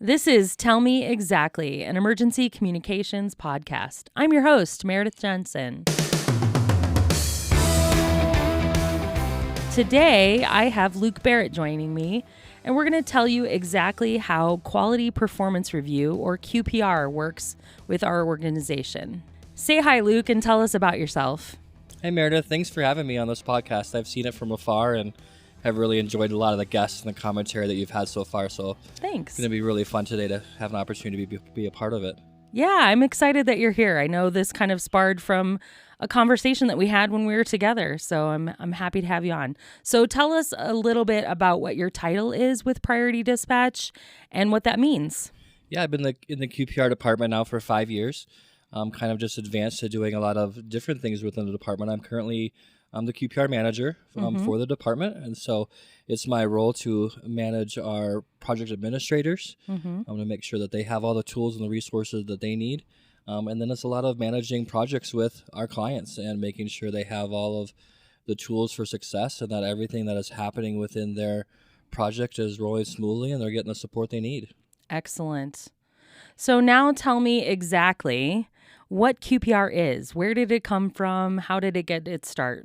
This is Tell Me Exactly, an emergency communications podcast. I'm your host, Meridith Johnson. Today, I have Luke Barritt joining me, and we're going to tell you exactly how Quality Performance Review, or QPR, works with our organization. Say hi, Luke, and tell us about yourself. Hey, Meredith. Thanks for having me on this podcast. I've seen it from afar and have really enjoyed a lot of the guests and the commentary that you've had so far. So Thanks. It's going to be really fun today to have an opportunity to be a part of it. Yeah, I'm excited that you're here. I know this kind of sparred from a conversation that we had when we were together, so I'm happy to have you on. So tell us a little bit about what your title is with Priority Dispatch and what that means. Yeah, I've been in the QPR department now for 5 years. I'm kind of just advanced to doing a lot of different things within the department. I'm currently the QPR manager for the department, and so it's my role to manage our project administrators. I'm going to make sure that they have all the tools and the resources that they need. And then it's a lot of managing projects with our clients and making sure they have all of the tools for success and that everything that is happening within their project is rolling smoothly and they're getting the support they need. Excellent. So now tell me exactly what QPR is. Where did it come from? How did it get its start?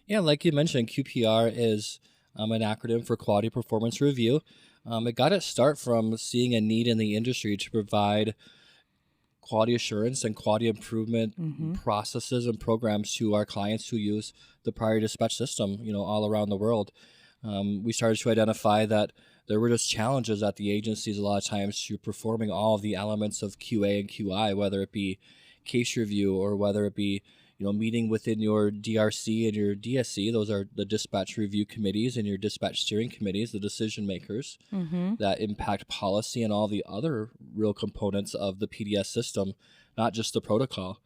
Yeah, like you mentioned, QPR is an acronym for Quality Performance Review. It got its start from seeing a need in the industry to provide quality assurance and quality improvement processes and programs to our clients who use the Priority Dispatch system, all around the world. We started to identify that there were just challenges at the agencies a lot of times to performing all of the elements of QA and QI, whether it be case review or whether it be meeting within your DRC and your DSC. Those are the dispatch review committees and your dispatch steering committees, the decision makers that impact policy and all the other real components of the PDS system, not just the protocol.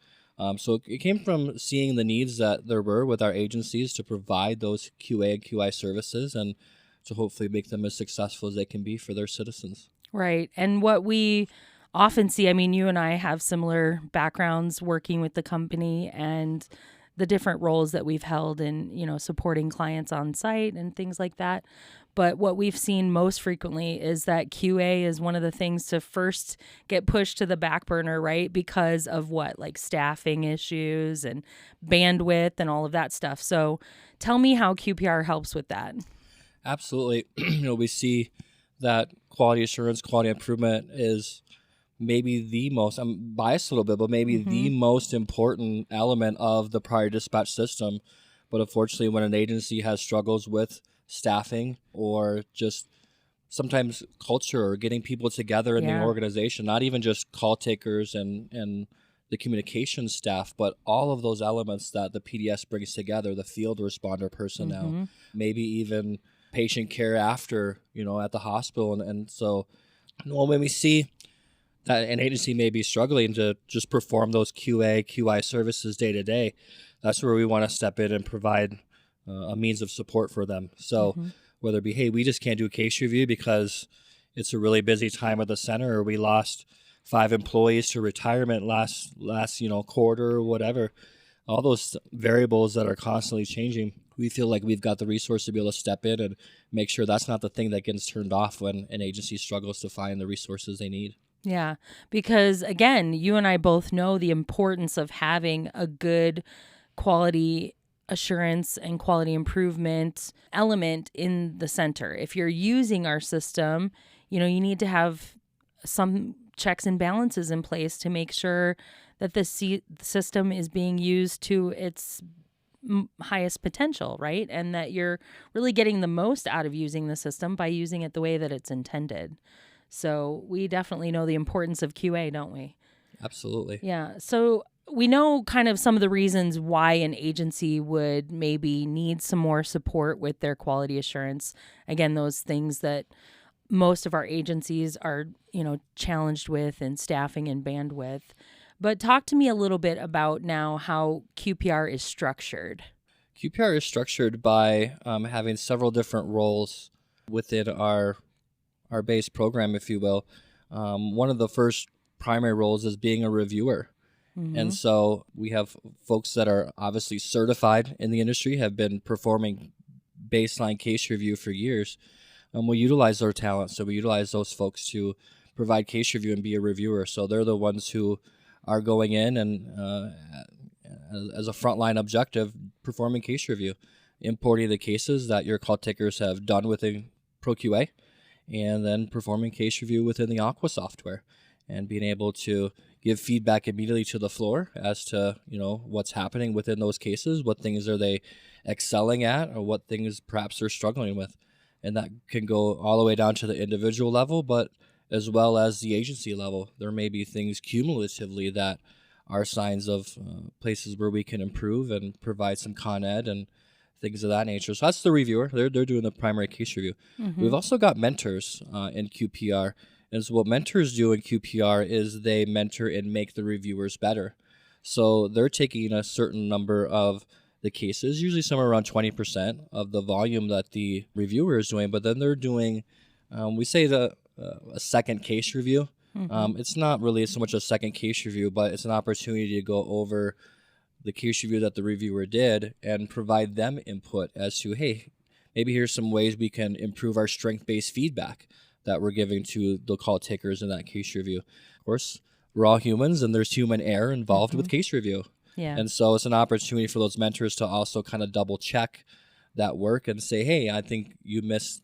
So it came from seeing the needs that there were with our agencies to provide those QA and QI services and to hopefully make them as successful as they can be for their citizens. Right. And what we often see, you and I have similar backgrounds working with the company and the different roles that we've held in, supporting clients on site and things like that. But what we've seen most frequently is that QA is one of the things to first get pushed to the back burner, right? Because of like staffing issues and bandwidth and all of that stuff. So tell me how QPR helps with that. Absolutely. We see that quality assurance, quality improvement is maybe the most, I'm biased a little bit, but maybe the most important element of the Priority Dispatch system. But unfortunately, when an agency has struggles with staffing or just sometimes culture or getting people together in the organization, not even just call takers and the communication staff, but all of those elements that the PDS brings together, the field responder personnel, maybe even patient care after, at the hospital. And so when we see that an agency may be struggling to just perform those QA, QI services day to day, that's where we want to step in and provide a means of support for them. So whether it be, hey, we just can't do a case review because it's a really busy time at the center, or we lost 5 employees to retirement last quarter or whatever, all those variables that are constantly changing, we feel like we've got the resource to be able to step in and make sure that's not the thing that gets turned off when an agency struggles to find the resources they need. Yeah, because again, you and I both know the importance of having a good quality assurance and quality improvement element in the center. If you're using our system, you need to have some checks and balances in place to make sure that the system is being used to its highest potential, right? And that you're really getting the most out of using the system by using it the way that it's intended. So we definitely know the importance of QA, don't we? Absolutely. Yeah. So we know kind of some of the reasons why an agency would maybe need some more support with their quality assurance. Again, those things that most of our agencies are, challenged with in staffing and bandwidth. But talk to me a little bit about now how QPR is structured. QPR is structured by having several different roles within our base program, if you will. One of the first primary roles is being a reviewer. And so we have folks that are obviously certified in the industry, have been performing baseline case review for years. We utilize their talent. So we utilize those folks to provide case review and be a reviewer. So they're the ones who are going in and as a frontline objective, performing case review, importing the cases that your call takers have done within ProQA, and then performing case review within the Aqua software, and being able to give feedback immediately to the floor as to, what's happening within those cases, what things are they excelling at, or what things perhaps they're struggling with. And that can go all the way down to the individual level, but as well as the agency level. There may be things cumulatively that are signs of places where we can improve and provide some con ed and things of that nature. So that's the reviewer. They're doing the primary case review. We've also got mentors in QPR. And so what mentors do in QPR is they mentor and make the reviewers better. So they're taking a certain number of the cases, usually somewhere around 20% of the volume that the reviewer is doing, but then they're doing, we say a second case review. It's not really so much a second case review, but it's an opportunity to go over the case review that the reviewer did and provide them input as to, hey, maybe here's some ways we can improve our strength-based feedback that we're giving to the call takers in that case review. Of course, we're all humans and there's human error involved with case review. Yeah. And so it's an opportunity for those mentors to also kind of double check that work and say, hey, I think you missed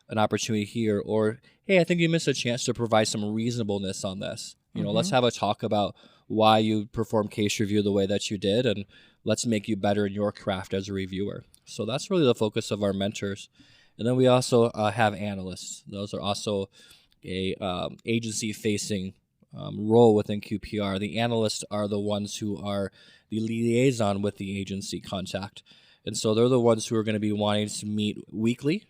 an opportunity here, or hey, I think you missed a chance to provide some reasonableness on this. Let's have a talk about why you performed case review the way that you did, and let's make you better in your craft as a reviewer. So that's really the focus of our mentors. And then we also have analysts. Those are also a agency-facing role within QPR. The analysts are the ones who are the liaison with the agency contact. And so they're the ones who are going to be wanting to meet weekly.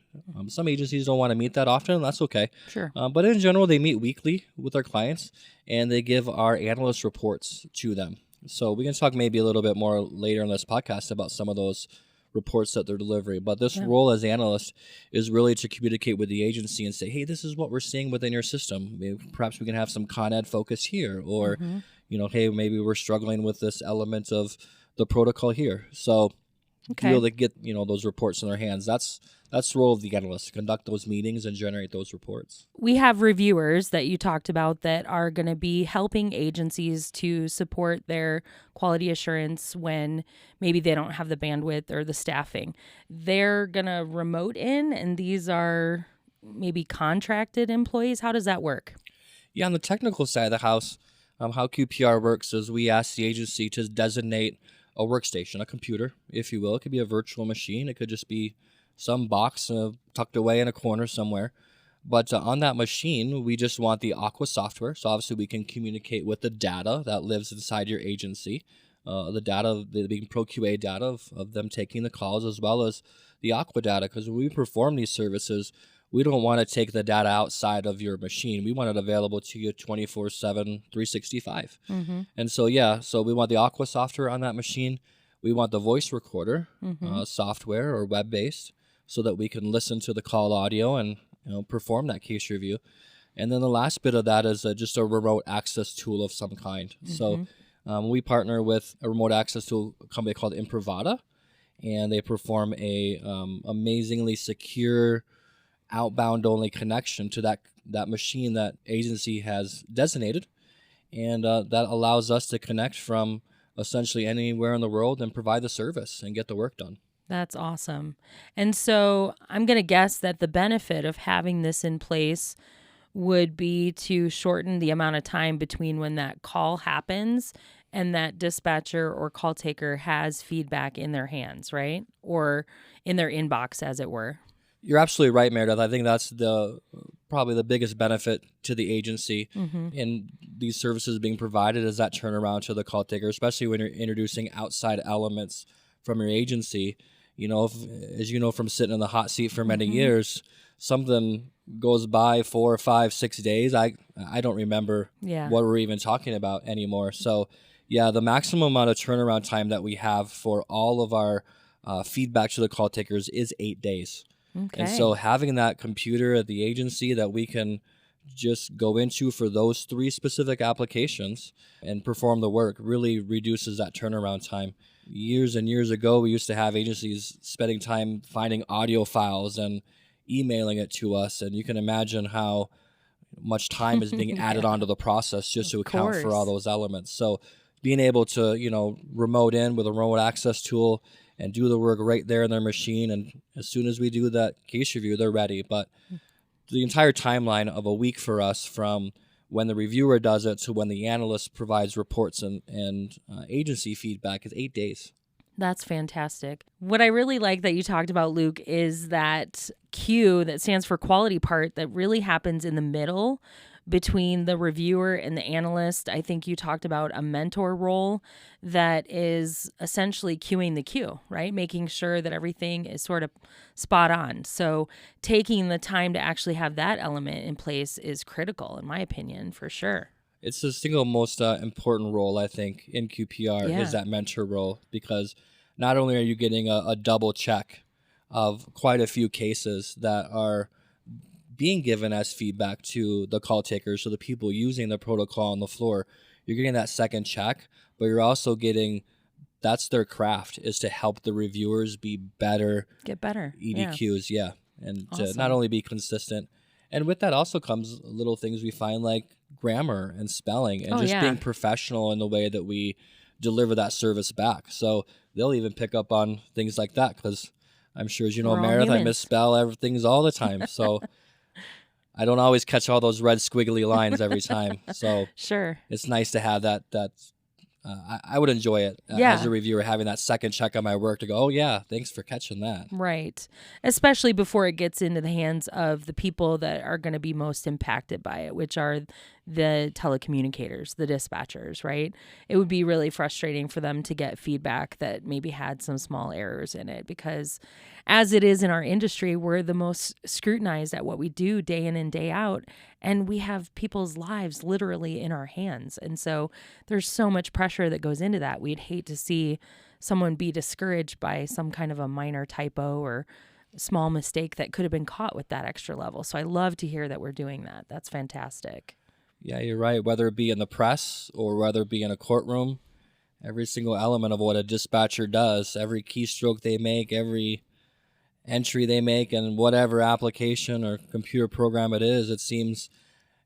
Some agencies don't want to meet that often, and that's okay. Sure. But in general, they meet weekly with our clients, and they give our analyst reports to them. So we can talk maybe a little bit more later in this podcast about some of those reports that they're delivering. But this role as analyst is really to communicate with the agency and say, hey, this is what we're seeing within your system. Maybe, perhaps we can have some con ed focus here, or, hey, maybe we're struggling with this element of the protocol here. So be able to get, those reports in their hands. That's the role of the analyst, to conduct those meetings and generate those reports. We have reviewers that you talked about that are going to be helping agencies to support their quality assurance when maybe they don't have the bandwidth or the staffing. They're going to remote in, and these are maybe contracted employees. How does that work? Yeah, on the technical side of the house, how QPR works is we ask the agency to designate a workstation, a computer, if you will. It could be a virtual machine. It could just be some box tucked away in a corner somewhere. But on that machine, we just want the Aqua software. So obviously we can communicate with the data that lives inside your agency, the data, the ProQA data of them taking the calls, as well as the Aqua data. Because when we perform these services, we don't want to take the data outside of your machine. We want it available to you 24/7, 365. And so, so we want the Aqua software on that machine. We want the voice recorder software or web-based, so that we can listen to the call audio and perform that case review. And then the last bit of that is just a remote access tool of some kind. So we partner with a remote access tool company called Improvada, and they perform a amazingly secure outbound only connection to that machine that agency has designated, and that allows us to connect from essentially anywhere in the world and provide the service and get the work done. That's awesome. And so I'm going to guess that the benefit of having this in place would be to shorten the amount of time between when that call happens and that dispatcher or call taker has feedback in their hands, right? Or in their inbox, as it were. You're absolutely right, Meridith. I think that's probably the biggest benefit to the agency in these services being provided, is that turnaround to the call taker, especially when you're introducing outside elements from your agency. As you know from sitting in the hot seat for many years, something goes by 4 or 5, 6 days. I don't remember what we're even talking about anymore. So, the maximum amount of turnaround time that we have for all of our feedback to the call takers is 8 days. Okay. And so having that computer at the agency that we can just go into for those 3 specific applications and perform the work really reduces that turnaround time. Years and years ago, we used to have agencies spending time finding audio files and emailing it to us. And you can imagine how much time is being added onto the process just to account for all those elements. So being able to, remote in with a remote access tool and do the work right there in their machine. And as soon as we do that case review, they're ready. But the entire timeline of a week for us from when the reviewer does it to when the analyst provides reports and agency feedback is 8 days. That's fantastic. What I really like that you talked about, Luke, is that Q that stands for quality part that really happens in the middle between the reviewer and the analyst. I think you talked about a mentor role that is essentially queuing the queue, right? Making sure that everything is sort of spot on. So taking the time to actually have that element in place is critical, in my opinion, for sure. It's the single most important role, I think, in QPR is that mentor role, because not only are you getting a double check of quite a few cases that are being given as feedback to the call takers, so the people using the protocol on the floor, you're getting that second check, but you're also getting, that's their craft, is to help the reviewers be better. Get better. EDQs, and awesome. to not only be consistent. And with that also comes little things we find like grammar and spelling and being professional in the way that we deliver that service back. So they'll even pick up on things like that, because I'm sure, as you know, Meridith, I misspell things all the time. So I don't always catch all those red squiggly lines every time. So sure, it's nice to have that. I would enjoy it as a reviewer, having that second check on my work to go, oh yeah, thanks for catching that. Right. Especially before it gets into the hands of the people that are going to be most impacted by it, which are the telecommunicators, the dispatchers, right? It would be really frustrating for them to get feedback that maybe had some small errors in it, because as it is in our industry, we're the most scrutinized at what we do day in and day out, and we have people's lives literally in our hands. And so there's so much pressure that goes into that. We'd hate to see someone be discouraged by some kind of a minor typo or small mistake that could have been caught with that extra level. So I love to hear that we're doing that. That's fantastic. Yeah, you're right. Whether it be in the press or whether it be in a courtroom, every single element of what a dispatcher does, every keystroke they make, every entry they make, and whatever application or computer program it is, it seems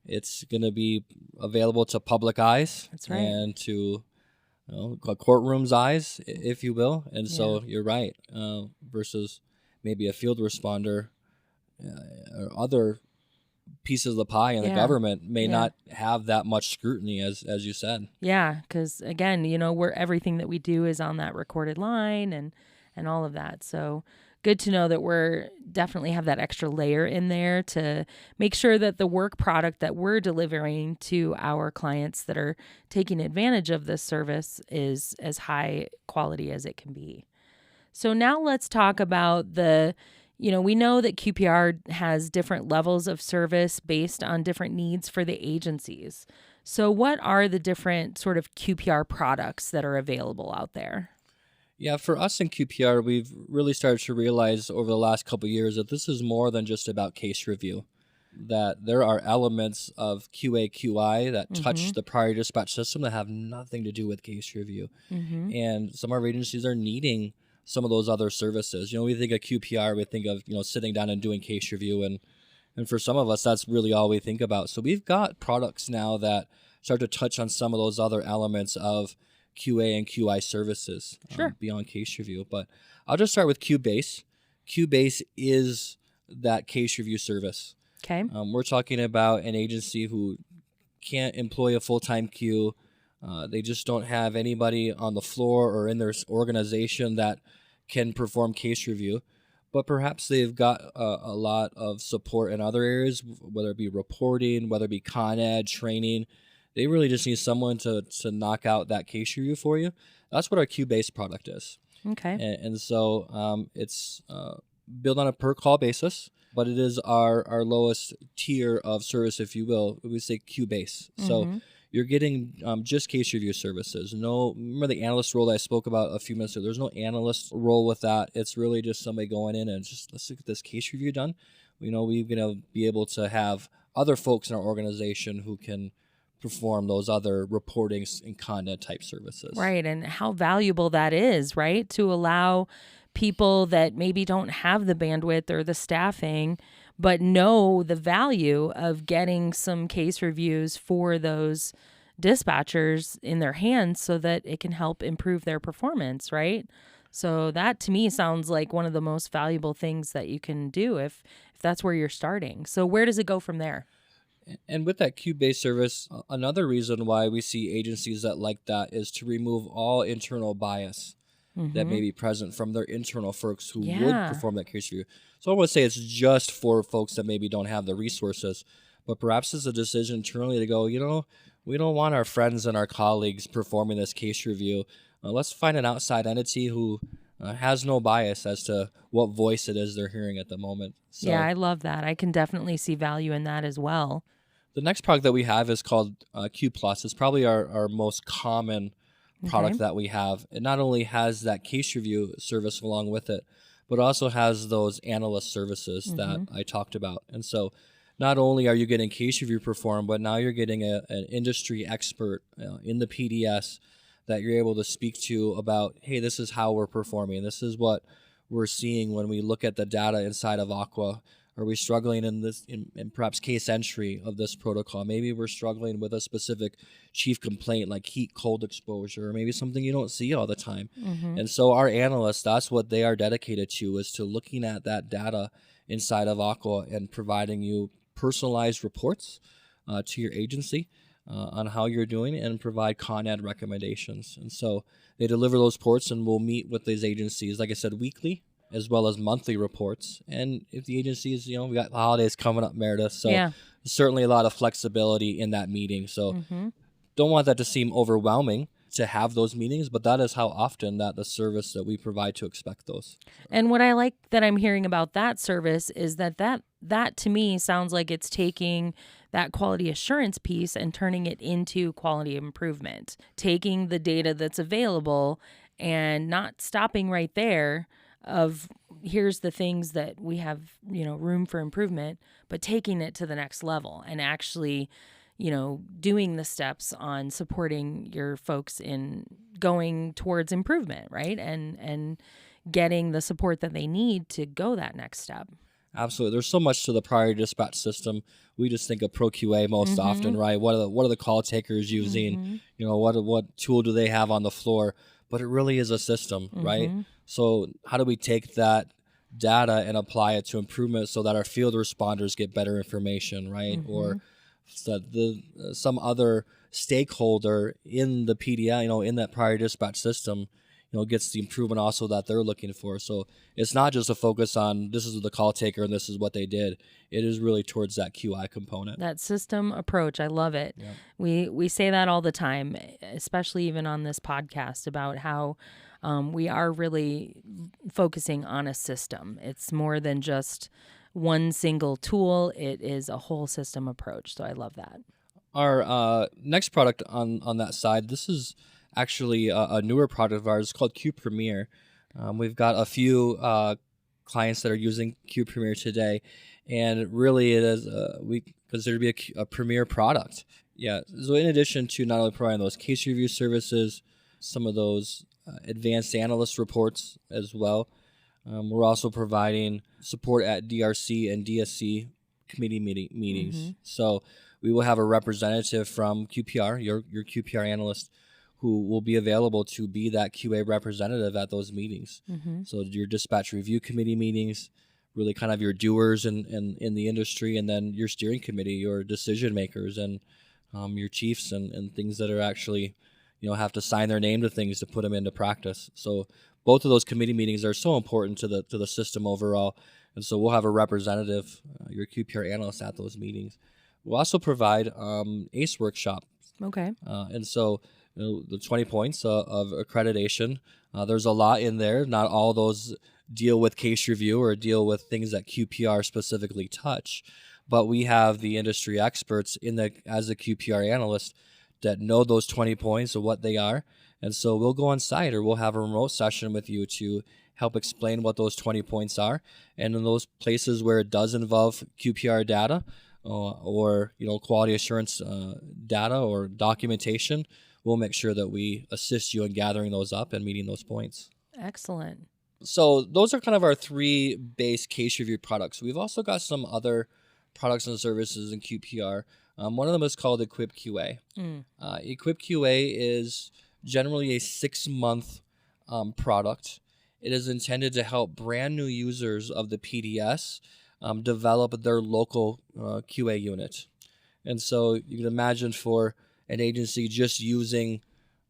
it's going to be available to public eyes. That's right. And to a courtroom's eyes, if you will. And so you're right, versus maybe a field responder or other pieces of the pie in the government may not have that much scrutiny, as you said. Yeah, because again, we're everything that we do is on that recorded line and all of that. So good to know that we're definitely have that extra layer in there to make sure that the work product that we're delivering to our clients that are taking advantage of this service is as high quality as it can be. So now let's talk about we know that QPR has different levels of service based on different needs for the agencies. So what are the different sort of QPR products that are available out there? Yeah, for us in QPR, we've really started to realize over the last couple of years that this is more than just about case review, that there are elements of QA, QI that touch the priority dispatch system that have nothing to do with case review. And some of our agencies are needing some of those other services. We think of QPR, we think of, sitting down and doing case review. And for some of us, that's really all we think about. So we've got products now that start to touch on some of those other elements of QA and QI services beyond case review. But I'll just start with QBase. QBase is that case review service. Okay. We're talking about an agency who can't employ a full-time Q. They just don't have anybody on the floor or in their organization that can perform case review. But perhaps they've got a lot of support in other areas, whether it be reporting, whether it be Con Ed, training. They really just need someone to knock out that case review for you. That's what our QBase product is. Okay. And so it's built on a per-call basis, but it is our lowest tier of service, if you will. We say QBase. So you're getting just case review services. Remember the analyst role that I spoke about a few minutes ago? There's no analyst role with that. It's really just somebody going in and just, let's get this case review done. We're going to be able to have other folks in our organization who can perform those other reporting and content type services. Right, and how valuable that is, right? To allow people that maybe don't have the bandwidth or the staffing, but know the value of getting some case reviews for those dispatchers in their hands so that it can help improve their performance, right? So that to me sounds like one of the most valuable things that you can do if that's where you're starting. So where does it go from there? And with that queue-based service, another reason why we see agencies that like that is to remove all internal bias that may be present from their internal folks who would perform that case review. So I would say it's just for folks that maybe don't have the resources, but perhaps it's a decision internally to go, we don't want our friends and our colleagues performing this case review. Let's find an outside entity who has no bias as to what voice it is they're hearing at the moment. So, yeah, I love that. I can definitely see value in that as well. the next product that we have is called Q Plus. It's probably our most common product that we have. It not only has that case review service along with it, but also has those analyst services that I talked about. And so not only are you getting case review performed, but now you're getting an industry expert in the PDS that you're able to speak to about, hey, this is how we're performing. This is what we're seeing when we look at the data inside of Aqua. Are we struggling in perhaps case entry of this protocol? Maybe we're struggling with a specific chief complaint like heat cold exposure, or maybe something you don't see all the time. And so our analysts, that's what they are dedicated to, is to looking at that data inside of Aqua and providing you personalized reports to your agency on how you're doing and provide Con Ed recommendations. And so they deliver those reports, and we'll meet with these agencies, like I said, weekly, as well as monthly reports. And if the agencies, we got the holidays coming up, Meridith, so certainly a lot of flexibility in that meeting. So don't want that to seem overwhelming to have those meetings, but that is how often that the service that we provide to expect those. And what I like that I'm hearing about that service is that to me sounds like it's taking that quality assurance piece and turning it into quality improvement, taking the data that's available and not stopping right there of here's the things that we have, room for improvement, but taking it to the next level and actually, doing the steps on supporting your folks in going towards improvement, right? And getting the support that they need to go that next step. Absolutely. There's so much to the priority dispatch system. We just think of ProQA most often, right? What are the call takers using? What tool do they have on the floor? But it really is a system, right? So how do we take that data and apply it to improvement so that our field responders get better information, right? Or so some other stakeholder in the PDI, in that priority dispatch system, gets the improvement also that they're looking for. So it's not just a focus on this is the call taker and this is what they did. It is really towards that QI component. That system approach, I love it. Yeah. We say that all the time, especially even on this podcast, about how we are really focusing on a system. It's more than just one single tool. It is a whole system approach. So I love that. Our next product on that side, this is actually a newer product of ours. It's called Q Premier. We've got a few clients that are using Q Premier today, and really it is we consider to be a premier product. Yeah. So in addition to not only providing those case review services, some of those advanced analyst reports as well, we're also providing support at DRC and DSC committee meetings. So we will have a representative from QPR, your QPR analyst, who will be available to be that QA representative at those meetings. So your dispatch review committee meetings, really kind of your doers in the industry, and then your steering committee, your decision makers, and your chiefs and things that are actually, have to sign their name to things to put them into practice. So both of those committee meetings are so important to the system overall. And so we'll have a representative, your QPR analyst, at those meetings. We'll also provide ACE workshops. Okay. And so the 20 points of accreditation, there's a lot in there. Not all those deal with case review or deal with things that QPR specifically touch, but we have the industry experts as a QPR analyst that know those 20 points of what they are. And so we'll go on site or we'll have a remote session with you to help explain what those 20 points are. And in those places where it does involve QPR data or quality assurance data or documentation, we'll make sure that we assist you in gathering those up and meeting those points. Excellent. So those are kind of our 3 base case review products. We've also got some other products and services in QPR. One of them is called Equip QA. Equip QA is generally a 6-month product. It is intended to help brand new users of the PDS develop their local QA unit. And so you can imagine for an agency just using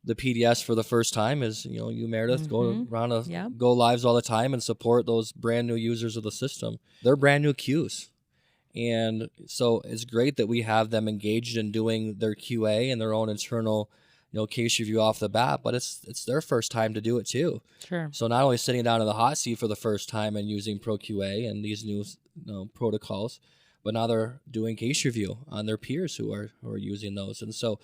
the PDS for the first time is, you, Meridith, go around go lives all the time and support those brand new users of the system. They're brand new queues. And so it's great that we have them engaged in doing their QA and their own internal, case review off the bat, but it's their first time to do it too. Sure. So not only sitting down in the hot seat for the first time and using ProQA and these new protocols, but now they're doing case review on their peers who are using those. And so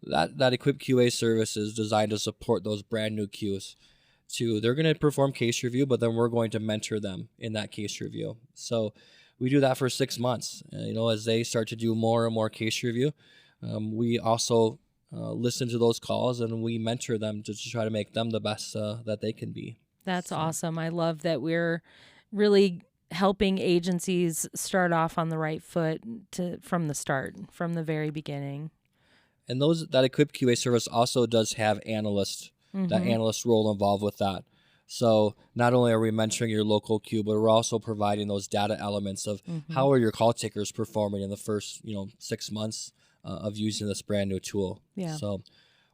that Equip QA service is designed to support those brand new queues. They're going to perform case review, but then we're going to mentor them in that case review. So we do that for 6 months. As they start to do more and more case review, we also listen to those calls and we mentor them to try to make them the best that they can be. That's awesome. I love that we're really helping agencies start off on the right foot from the start, from the very beginning. And that Equip QA service also does have that analyst role involved with that. So not only are we mentoring your local queue, but we're also providing those data elements of how are your call takers performing in the first 6 months of using this brand new tool. Yeah. So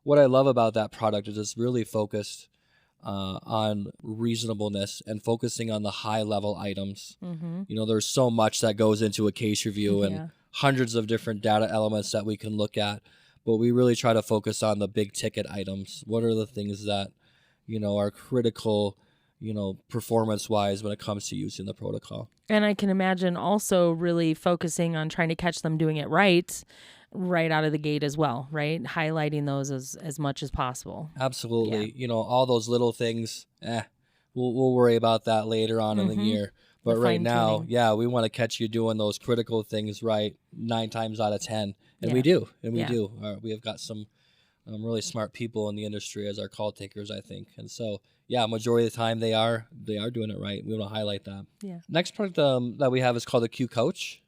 what I love about that product is it's really focused on reasonableness and focusing on the high level items. There's so much that goes into a case review and hundreds of different data elements that we can look at, but we really try to focus on the big ticket items. What are the things that are critical, performance wise when it comes to using the protocol? And I can imagine also really focusing on trying to catch them doing it right out of the gate as well, right? Highlighting those as much as possible. Absolutely. Yeah. All those little things, we'll worry about that later on in the year. But right now, we want to catch you doing those critical things right 9 times out of 10. And we do. And we do. We have got some really smart people in the industry as our call takers, I think. And so, majority of the time they are doing it right. We want to highlight that. Yeah. Next product that we have is called the Q Coach.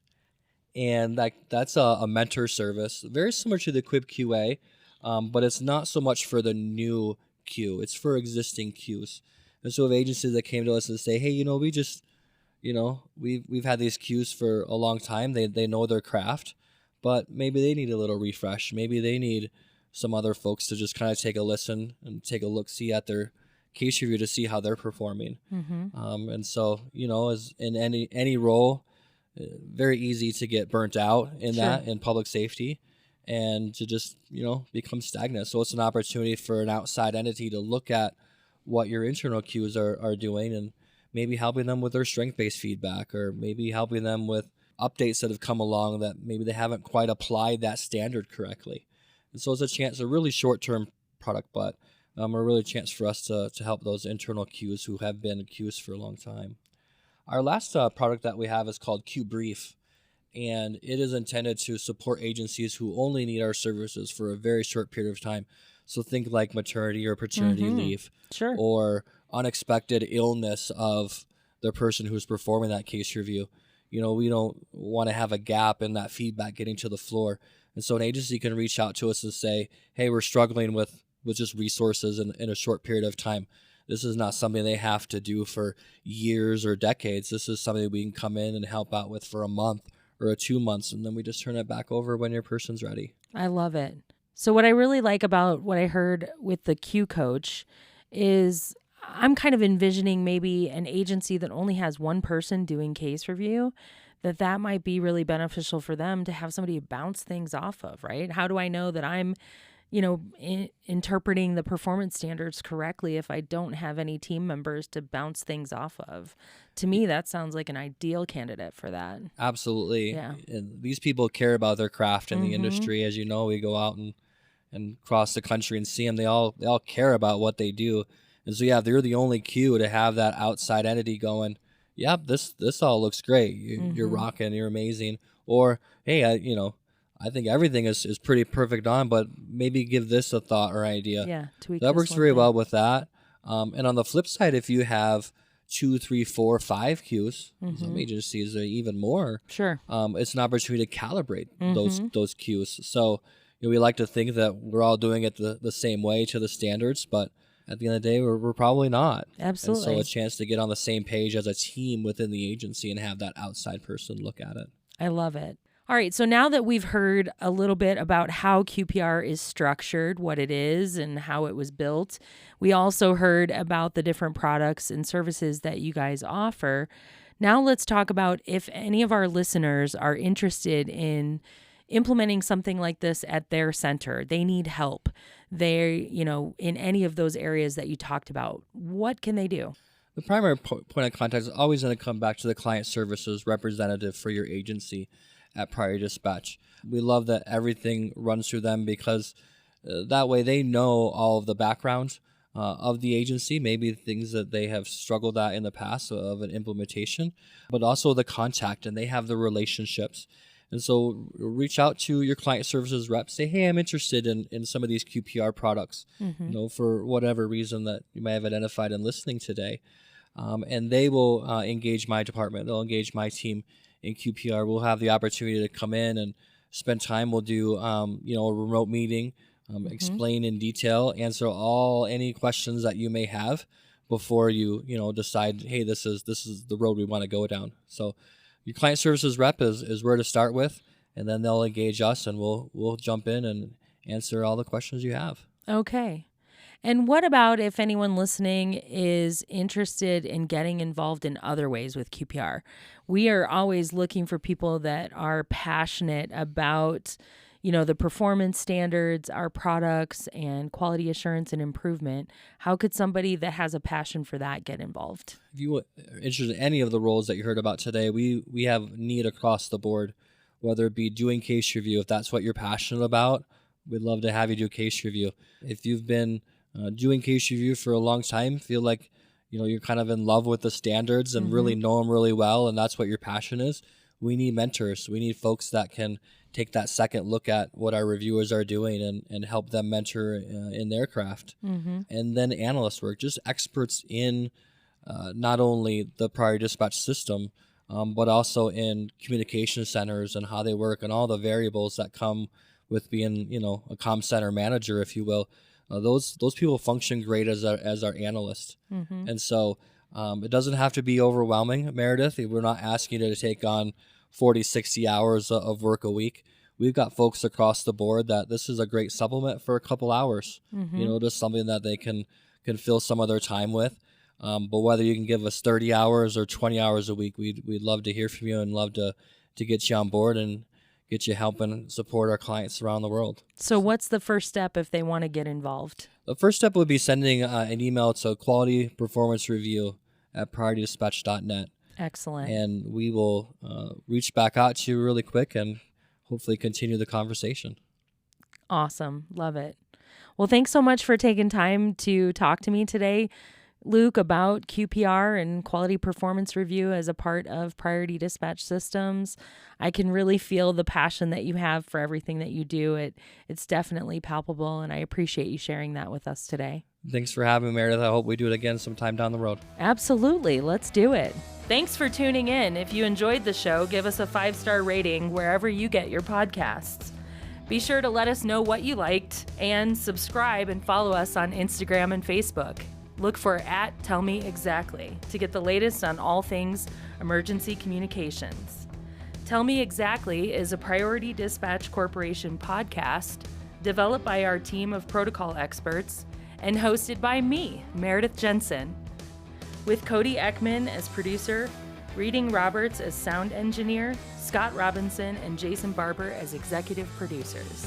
And that's a mentor service, very similar to the Equip QA, but it's not so much for the new queue. It's for existing queues. And so we have agencies that came to us and say, hey, we just, we've had these queues for a long time. They know their craft, but maybe they need a little refresh. Maybe they need some other folks to just kind of take a listen and take a look-see at their case review to see how they're performing. And so, as in any role, very easy to get burnt out in public safety and to just, become stagnant. So it's an opportunity for an outside entity to look at what your internal queues are doing and maybe helping them with their strength-based feedback or maybe helping them with updates that have come along that maybe they haven't quite applied that standard correctly. And so it's a chance, a really short-term product, but a really chance for us to help those internal queues who have been queues for a long time. Our last product that we have is called Q Brief, and it is intended to support agencies who only need our services for a very short period of time. So think like maternity or paternity leave, or unexpected illness of the person who's performing that case review. We don't want to have a gap in that feedback getting to the floor. And so an agency can reach out to us and say, hey, we're struggling with just resources in a short period of time. This is not something they have to do for years or decades. This is something we can come in and help out with for a month or 2 months, and then we just turn it back over when your person's ready. I love it. So what I really like about what I heard with the Q Coach is I'm kind of envisioning maybe an agency that only has one person doing case review, that might be really beneficial for them to have somebody to bounce things off of, right? How do I know that I'm interpreting the performance standards correctly if I don't have any team members to bounce things off of? To me, that sounds like an ideal candidate for that. Absolutely. Yeah. And these people care about their craft in the industry. As you know, we go out and cross the country and see them. They all care about what they do. And so, they're the only queue to have that outside entity going, this all looks great. You're rocking. You're amazing. Or, hey, I think everything is pretty perfect on, but maybe give this a thought or idea. Yeah, tweak that works very well with that. And on the flip side, if you have 2, 3, 4, 5 queues. Some agencies are even more. Sure. It's an opportunity to calibrate those queues. So we like to think that we're all doing it the same way to the standards, but at the end of the day, we're probably not. Absolutely. And so a chance to get on the same page as a team within the agency and have that outside person look at it. I love it. All right, so now that we've heard a little bit about how QPR is structured, what it is, and how it was built, we also heard about the different products and services that you guys offer. Now let's talk about if any of our listeners are interested in implementing something like this at their center. They need help. They're, in any of those areas that you talked about. What can they do? The primary point of contact is always going to come back to the client services representative for your agency at Priority Dispatch. We love that everything runs through them because that way they know all of the background of the agency, maybe things that they have struggled at in the past of an implementation, but also the contact, and they have the relationships. And so reach out to your client services rep, say, hey, I'm interested in some of these QPR products, for whatever reason that you may have identified in listening today. And they will engage my department. They'll engage my team in QPR. We'll have the opportunity to come in and spend time. We'll do, a remote meeting, explain in detail, answer any questions that you may have before you, decide, hey, this is the road we want to go down. So your client services rep is where to start with, and then they'll engage us, and we'll jump in and answer all the questions you have. Okay. And what about if anyone listening is interested in getting involved in other ways with QPR? We are always looking for people that are passionate about, the performance standards, our products, and quality assurance and improvement. How could somebody that has a passion for that get involved? If you are interested in any of the roles that you heard about today, we have need across the board, whether it be doing case review. If that's what you're passionate about, we'd love to have you do case review. If you've been doing case review for a long time, feel like you're kind of in love with the standards and really know them really well, and that's what your passion is, we need mentors. We need folks that can take that second look at what our reviewers are doing and help them mentor in their craft. And then analyst work, just experts in not only the Priority Dispatch system, but also in communication centers and how they work and all the variables that come with being, a comm center manager, if you will. Those people function great as our analyst. And so it doesn't have to be overwhelming, Meridith. We're not asking you to take on 40, 60 hours of work a week. We've got folks across the board that this is a great supplement for a couple hours, just something that they can fill some of their time with. But whether you can give us 30 hours or 20 hours a week, we'd love to hear from you and love to get you on board and get you helping support our clients around the world. So what's the first step if they want to get involved? The first step would be sending an email to qualityperformancereview@prioritydispatch.net. Excellent. And we will reach back out to you really quick and hopefully continue the conversation. Awesome. Love it. Well, thanks so much for taking time to talk to me today, Luke, about QPR and quality performance review as a part of Priority Dispatch Systems. I can really feel the passion that you have for everything that you do. It's definitely palpable, and I appreciate you sharing that with us today. Thanks for having me, Meredith. I hope we do it again sometime down the road. Absolutely. Let's do it. Thanks for tuning in. If you enjoyed the show, give us a 5-star rating wherever you get your podcasts. Be sure to let us know what you liked and subscribe and follow us on Instagram and Facebook. Look for @TellMeExactly to get the latest on all things emergency communications. Tell Me Exactly is a Priority Dispatch Corporation podcast developed by our team of protocol experts and hosted by me, Meredith Jensen, with Cody Ekman as producer, Reading Roberts as sound engineer, Scott Robinson and Jason Barber as executive producers.